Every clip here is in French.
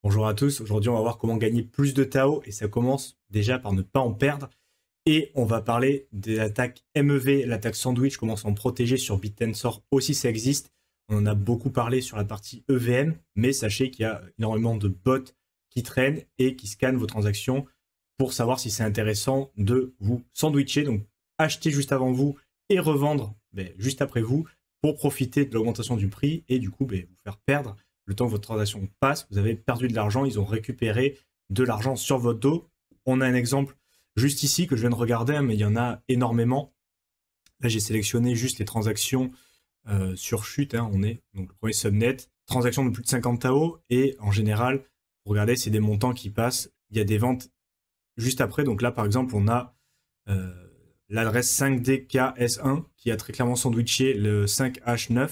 Bonjour à tous, aujourd'hui on va voir comment gagner plus de Tao et ça commence déjà par ne pas en perdre. Et on va parler de l'attaque MEV, l'attaque sandwich, comment s'en protéger sur BitTensor aussi ça existe. On en a beaucoup parlé sur la partie EVM, mais sachez qu'il y a énormément de bots qui traînent et qui scannent vos transactions pour savoir si c'est intéressant de vous sandwicher, donc acheter juste avant vous et revendre juste après vous pour profiter de l'augmentation du prix et du coup vous faire perdre le temps que votre transaction passe. Vous avez perdu de l'argent, ils ont récupéré de l'argent sur votre dos. On a un exemple juste ici que je viens de regarder, mais il y en a énormément. Là, j'ai sélectionné juste les transactions sur chute. On est donc le premier subnet. Transactions de plus de 50 Tao. Et en général, vous regardez, c'est des montants qui passent. Il y a des ventes juste après. Donc là, par exemple, on a l'adresse 5DKS1 qui a très clairement sandwiché le 5H9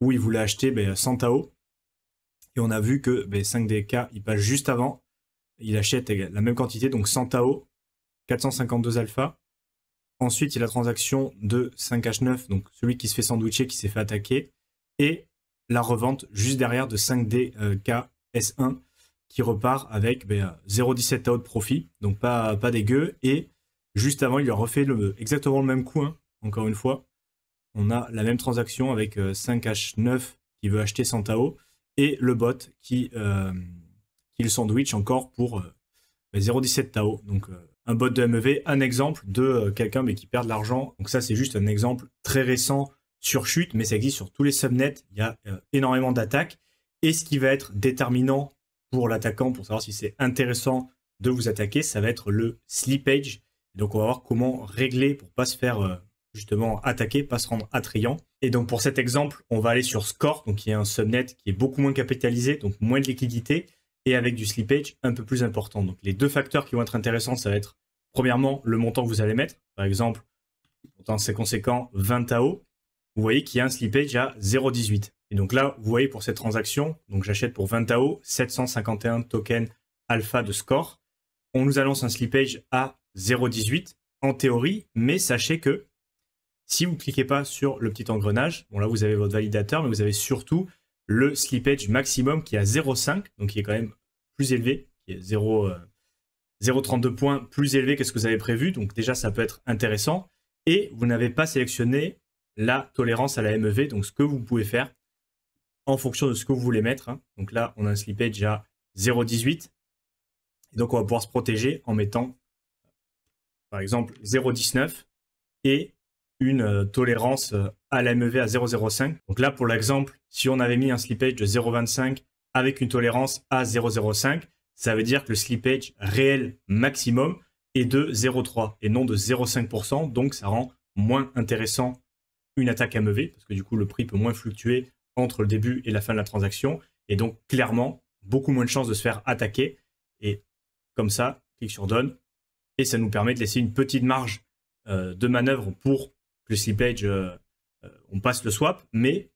où il voulait acheter 100 Tao. Et on a vu que 5DK, il passe juste avant. Il achète la même quantité, donc 100 Tao, 452 alpha. Ensuite, il y a la transaction de 5H9, donc celui qui se fait sandwicher, qui s'est fait attaquer. Et la revente juste derrière de 5DK S1 qui repart avec 0,17 Tao de profit. Donc pas dégueu. Et juste avant, il lui a refait exactement le même coup. Encore une fois, on a la même transaction avec 5H9 qui veut acheter 100 Tao. Et le bot qui le sandwich encore pour 0,17 Tao. Donc un bot de MEV, un exemple de quelqu'un qui perd de l'argent. Donc ça c'est juste un exemple très récent sur chute, mais ça existe sur tous les subnets. Il y a énormément d'attaques. Et ce qui va être déterminant pour l'attaquant, pour savoir si c'est intéressant de vous attaquer, ça va être le slippage. Donc on va voir comment régler pour pas se faire justement attaquer, pas se rendre attrayant. Et donc pour cet exemple, on va aller sur Score, donc qui est un subnet qui est beaucoup moins capitalisé, donc moins de liquidité, et avec du slippage un peu plus important. Donc les deux facteurs qui vont être intéressants, ça va être premièrement le montant que vous allez mettre. Par exemple, montant c'est conséquent, 20 Tao. Vous voyez qu'il y a un slippage à 0,18. Et donc là, vous voyez pour cette transaction, donc j'achète pour 20 Tao, 751 tokens alpha de Score. On nous annonce un slippage à 0,18 en théorie, mais sachez que si vous ne cliquez pas sur le petit engrenage, bon là vous avez votre validateur, mais vous avez surtout le slippage maximum qui est à 0,5, donc qui est quand même plus élevé, qui est 0,32 points plus élevé que ce que vous avez prévu, donc déjà ça peut être intéressant. Et vous n'avez pas sélectionné la tolérance à la MEV, donc ce que vous pouvez faire en fonction de ce que vous voulez mettre. Donc là on a un slippage à 0,18, et donc on va pouvoir se protéger en mettant par exemple 0,19 et une tolérance à la MEV à 0,05. Donc là, pour l'exemple, si on avait mis un slippage de 0,25 avec une tolérance à 0,05, ça veut dire que le slippage réel maximum est de 0,3 et non de 0,5%. Donc, ça rend moins intéressant une attaque MEV parce que du coup, le prix peut moins fluctuer entre le début et la fin de la transaction. Et donc, clairement, beaucoup moins de chances de se faire attaquer. Et comme ça, clique sur Done. Et ça nous permet de laisser une petite marge de manœuvre pour le slippage, on passe le swap, mais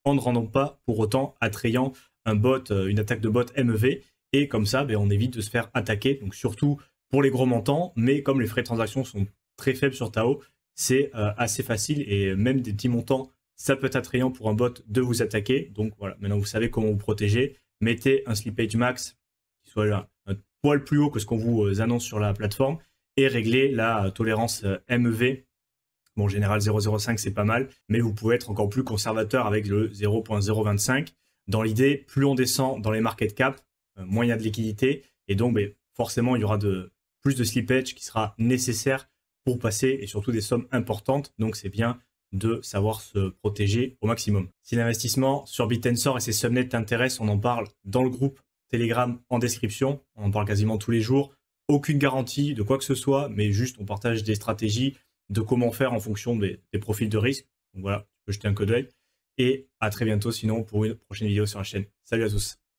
en ne rendant pas pour autant attrayant un bot, une attaque de bot MEV. Et comme ça, on évite de se faire attaquer. Donc surtout pour les gros montants, mais comme les frais de transaction sont très faibles sur Tao, c'est assez facile. Et même des petits montants, ça peut être attrayant pour un bot de vous attaquer. Donc voilà, maintenant vous savez comment vous protéger. Mettez un slippage max qui soit là, un poil plus haut que ce qu'on vous annonce sur la plateforme et réglez la tolérance MEV. Bon, en général, 0,05, c'est pas mal, mais vous pouvez être encore plus conservateur avec le 0,025. Dans l'idée, plus on descend dans les market cap, moins il y a de liquidité, et donc forcément, il y aura plus de slippage qui sera nécessaire pour passer, et surtout des sommes importantes, donc c'est bien de savoir se protéger au maximum. Si l'investissement sur BitTensor et ses subnets t'intéresse, on en parle dans le groupe Telegram en description, on en parle quasiment tous les jours, aucune garantie de quoi que ce soit, mais juste on partage des stratégies, de comment faire en fonction des profils de risque. Donc voilà, tu peux jeter un coup d'œil. Et à très bientôt sinon pour une prochaine vidéo sur la chaîne. Salut à tous.